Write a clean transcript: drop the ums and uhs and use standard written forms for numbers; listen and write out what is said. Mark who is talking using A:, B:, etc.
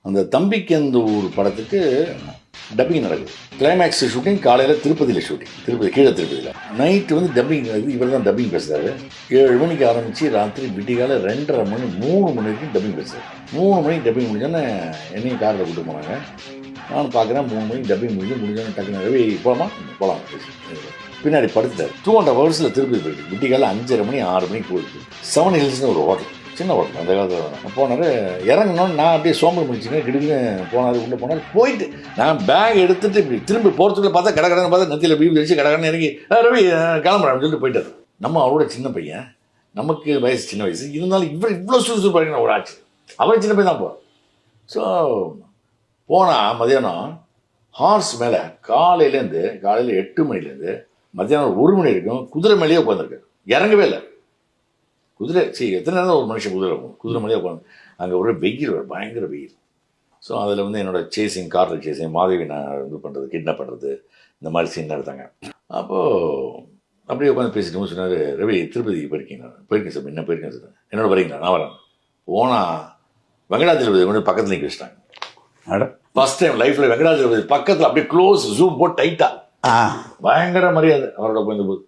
A: அந்த தம்பிக்கு அந்த ஒரு படத்துக்கு டப்பிங் நடக்குது. கிளைமேக்ஸ் ஷூட்டிங் காலையில் திருப்பதியில் ஷூட்டிங், கீழே திருப்பதியில். நைட்டு வந்து டப்பிங் நடக்குது. இவர் தான் டப்பிங் பேசுகிறாரு. 7 மணிக்கு ஆரம்பித்து ராத்திரி விடிகால 2:30 மணி 3 மணி வரைக்கும் டப்பிங் பேசுகிறார். 3 மணிக்கு டப்பிங் முடிஞ்சோன்னே என்னையும் காரில் கூப்பிட்டு போனாங்க. நானும் பார்க்குறேன் 3 மணிக்கு டப்பிங் முடிஞ்சோன்னே டக்குன்னு ரவி போகலாம் பின்னாடி படுத்துட்டார். 2.5 hours திருப்பதி போயிட்டு விடிகால 5:30 மணி 6 மணிக்கு போயிட்டு 7 Hills ஒரு ஹோட்டல், சின்ன ஹோட்டல் அந்த காலத்தில் போனார். இறங்கணும்னு நான் அப்படியே சோம்பல் முடிச்சுங்க கிடுன்னு போனார். உள்ளே போனார். போயிட்டு நான் பேக் எடுத்துகிட்டு இப்படி திரும்பி போகிறதுக்குள்ள பார்த்தா கடகடன்னு பார்த்தா நெத்தியில் பீபி வச்சு கடகடன்னு இறங்கி ரவி கிளம்புறான்னு சொல்லிட்டு போயிட்டார். நம்ம அவரோட சின்ன பையன், நமக்கு வயசு சின்ன வயசு இருந்தாலும் இவ்வளோ சுறுசுறுப்பாக ஒரு ஆச்சு. அவர் சின்ன பையன் தான் போவார். ஸோ போனால் மதியானம் ஹார்ஸ் மேலே காலையில் 8 மணிலேருந்து மத்தியானம் 1 மணி வரைக்கும் குதிரை மேலேயே உட்காந்துருக்காரு. இறங்கவே இல்லை. குதிரை எத்தனை நேரம் ஒரு மனுஷன் குதிரை மேலேயே உட்காந்து. அங்கே ஒரு வெயில், பயங்கர வெயில். ஸோ அதில் வந்து என்னோடய காரில் சேசிங் மாதவி நான் இது பண்ணுறது, கிட்னாப் பண்ணுறது, இந்த மாதிரி சீன் எடுத்தாங்க. அப்போது அப்படியே உட்காந்து பேசிட்டு சொன்னார், ரவி திருப்பதிக்கு போயிருக்கேன் சார். என்ன போயிருக்கேன் சார். என்னோட வரீங்களா? நான் வரேன். போனால் வெங்கடாஜலபதி கொண்டு பக்கத்தில் நிற்க வச்சிட்டாங்க. ஃபர்ஸ்ட் டைம் லைஃப்பில் வெங்கடாஜலபதி பக்கத்தில் அப்படியே க்ளோஸ் ஜூம் போட்டு டைட்டாக பயங்கர மரியாதை அவரோட போயிருந்தபோது.